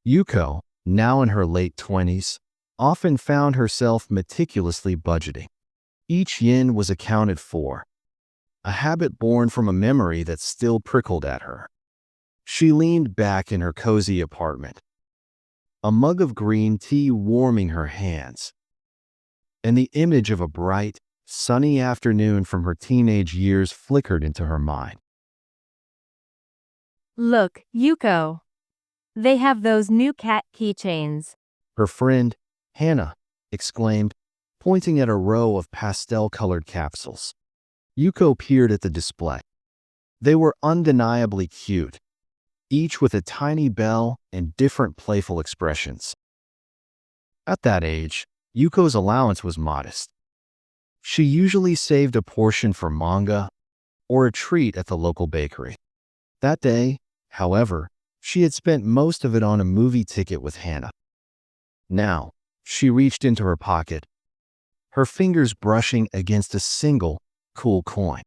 Yuko, now in her late 20s, often found herself meticulously budgeting. Each yen was accounted for, a habit born from a memory that still prickled at her. She leaned back in her cozy apartment, a mug of green tea warming her hands, and the image of a bright, sunny afternoon from her teenage years flickered into her mind. Look, Yuko. They have those new cat keychains. Her friend, Hannah, exclaimed, pointing at a row of pastel-colored capsules. Yuko peered at the display. They were undeniably cute, each with a tiny bell and different playful expressions. At that age, Yuko's allowance was modest. She usually saved a portion for manga or a treat at the local bakery. That day, however, she had spent most of it on a movie ticket with Hannah. Now, she reached into her pocket, her fingers brushing against a single cool coin.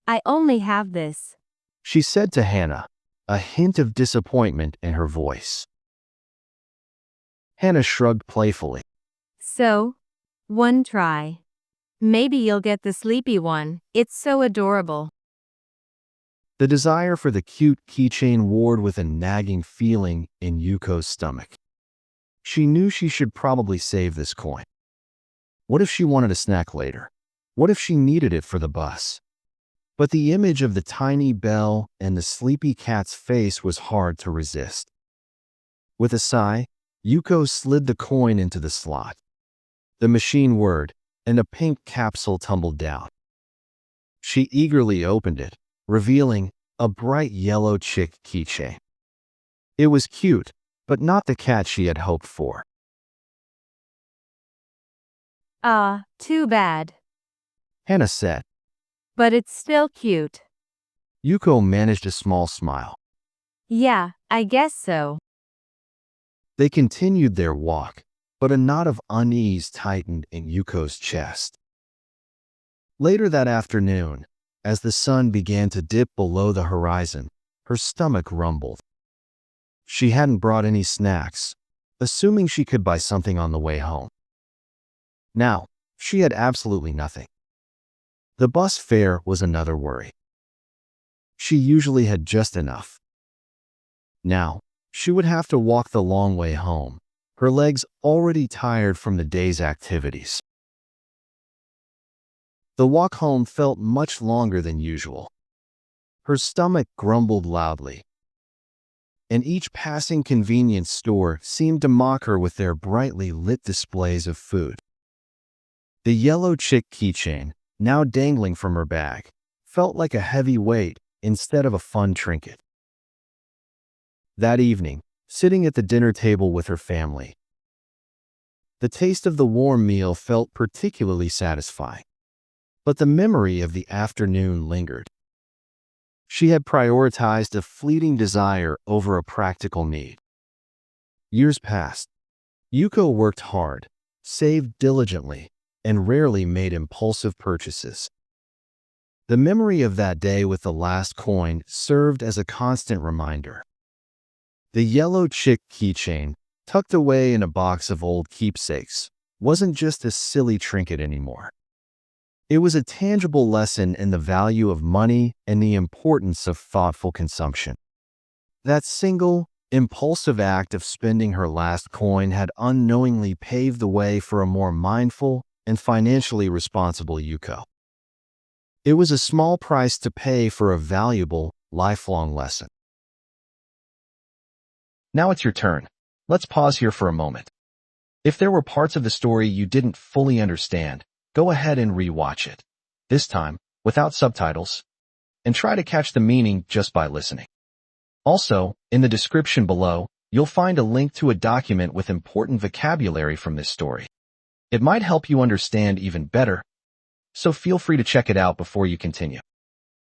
I only have this. She said to Hannah, a hint of disappointment in her voice. Hannah shrugged playfully. So, one try. Maybe you'll get the sleepy one. It's so adorable. The desire for the cute keychain warred with a nagging feeling in Yuko's stomach. She knew she should probably save this coin. What if she wanted a snack later? What if she needed it for the bus? But the image of the tiny bell and the sleepy cat's face was hard to resist. With a sigh, Yuko slid the coin into the slot. The machine whirred, and a pink capsule tumbled down. She eagerly opened it, revealing a bright yellow chick keychain. It was cute, but not the cat she had hoped for. Too bad. Hannah said. But it's still cute. Yuko managed a small smile. Yeah, I guess so. They continued their walk, but a knot of unease tightened in Yuko's chest. Later that afternoon, as the sun began to dip below the horizon, her stomach rumbled. She hadn't brought any snacks, assuming she could buy something on the way home. Now, she had absolutely nothing. The bus fare was another worry. She usually had just enough. Now, she would have to walk the long way home, her legs already tired from the day's activities. The walk home felt much longer than usual. Her stomach grumbled loudly, and each passing convenience store seemed to mock her with their brightly lit displays of food. The yellow chick keychain, now dangling from her bag, felt like a heavy weight instead of a fun trinket. That evening, sitting at the dinner table with her family, the taste of the warm meal felt particularly satisfying, but the memory of the afternoon lingered. She had prioritized a fleeting desire over a practical need. Years passed. Yuko worked hard, saved diligently, and rarely made impulsive purchases. The memory of that day with the last coin served as a constant reminder. The yellow chick keychain, tucked away in a box of old keepsakes, wasn't just a silly trinket anymore. It was a tangible lesson in the value of money and the importance of thoughtful consumption. That single, impulsive act of spending her last coin had unknowingly paved the way for a more mindful and financially responsible Yuko. It was a small price to pay for a valuable, lifelong lesson. Now it's your turn. Let's pause here for a moment. If there were parts of the story you didn't fully understand, go ahead and re-watch it, this time without subtitles, and try to catch the meaning just by listening. Also, in the description below, you'll find a link to a document with important vocabulary from this story. It might help you understand even better, so feel free to check it out before you continue.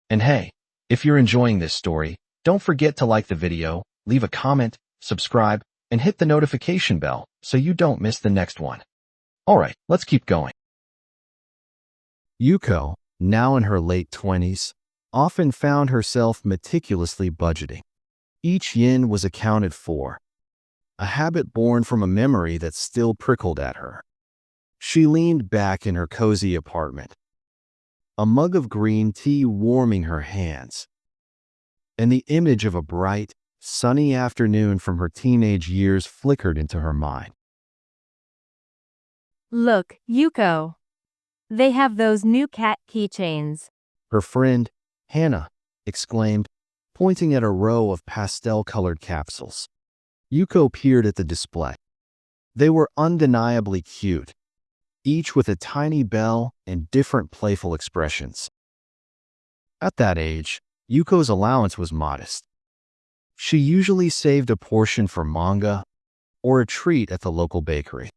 And hey, if you're enjoying this story, don't forget to like the video, leave a comment, subscribe, and hit the notification bell so you don't miss the next one. Alright, let's keep going. Yuko, now in her late 20s, often found herself meticulously budgeting. Each yen was accounted for, a habit born from a memory that still prickled at her. She leaned back in her cozy apartment, a mug of green tea warming her hands, and the image of a bright, sunny afternoon from her teenage years flickered into her mind. Look, Yuko. They have those new cat keychains. Her friend, Hannah, exclaimed, pointing at a row of pastel-colored capsules. Yuko peered at the display. They were undeniably cute, each with a tiny bell and different playful expressions. At that age, Yuko's allowance was modest. She usually saved a portion for manga or a treat at the local bakery.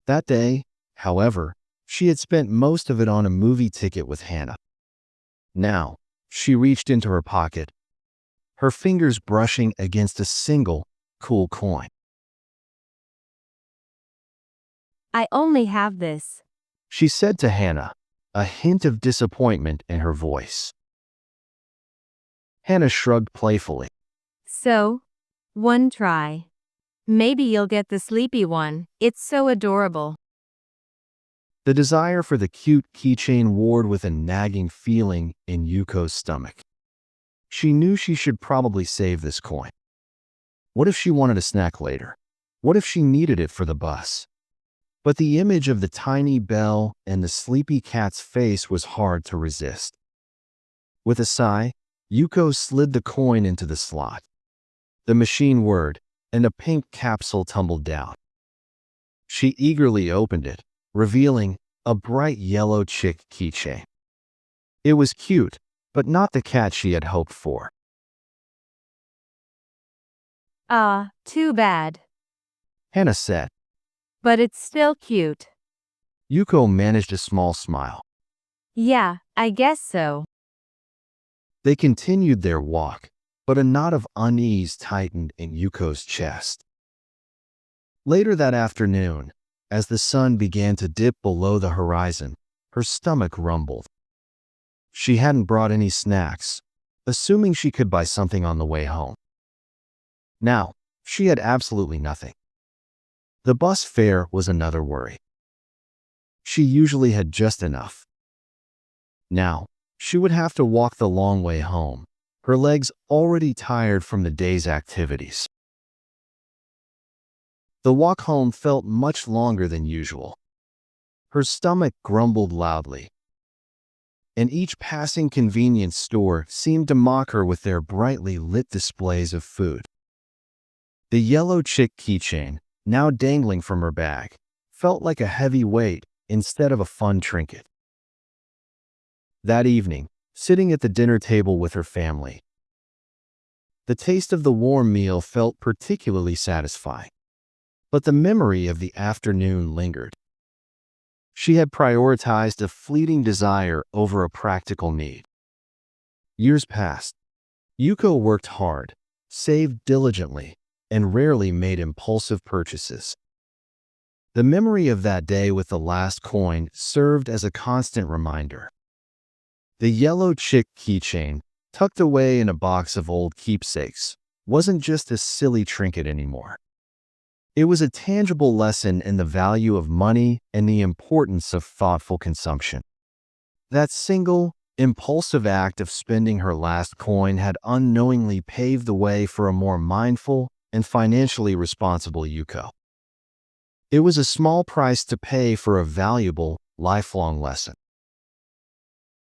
That day, however, she had spent most of it on a movie ticket with Hannah. Now, she reached into her pocket, her fingers brushing against a single, cool coin. I only have this. She said to Hannah, a hint of disappointment in her voice. Hannah shrugged playfully. So, one try. Maybe you'll get the sleepy one, it's so adorable. The desire for the cute keychain warred with a nagging feeling in Yuko's stomach. She knew she should probably save this coin. What if she wanted a snack later? What if she needed it for the bus? But the image of the tiny bell and the sleepy cat's face was hard to resist. With a sigh, Yuko slid the coin into the slot. The machine whirred, and a pink capsule tumbled down. She eagerly opened it, revealing a bright yellow chick keychain. It was cute, but not the cat she had hoped for. Ah, too bad. Hannah said. But it's still cute. Yuko managed a small smile. Yeah, I guess so. They continued their walk, but a knot of unease tightened in Yuko's chest. Later that afternoon, as the sun began to dip below the horizon, her stomach rumbled. She hadn't brought any snacks, assuming she could buy something on the way home. Now, she had absolutely nothing. The bus fare was another worry. She usually had just enough. Now, she would have to walk the long way home, her legs already tired from the day's activities. The walk home felt much longer than usual. Her stomach grumbled loudly, and each passing convenience store seemed to mock her with their brightly lit displays of food. The yellow chick keychain, now dangling from her bag, felt like a heavy weight instead of a fun trinket. That evening, sitting at the dinner table with her family, the taste of the warm meal felt particularly satisfying. But the memory of the afternoon lingered. She had prioritized a fleeting desire over a practical need. Years passed. Yuko worked hard, saved diligently, and rarely made impulsive purchases. The memory of that day with the last coin served as a constant reminder. The yellow chick keychain, tucked away in a box of old keepsakes, wasn't just a silly trinket anymore. It was a tangible lesson in the value of money and the importance of thoughtful consumption. That single, impulsive act of spending her last coin had unknowingly paved the way for a more mindful and financially responsible Yuko. It was a small price to pay for a valuable, lifelong lesson.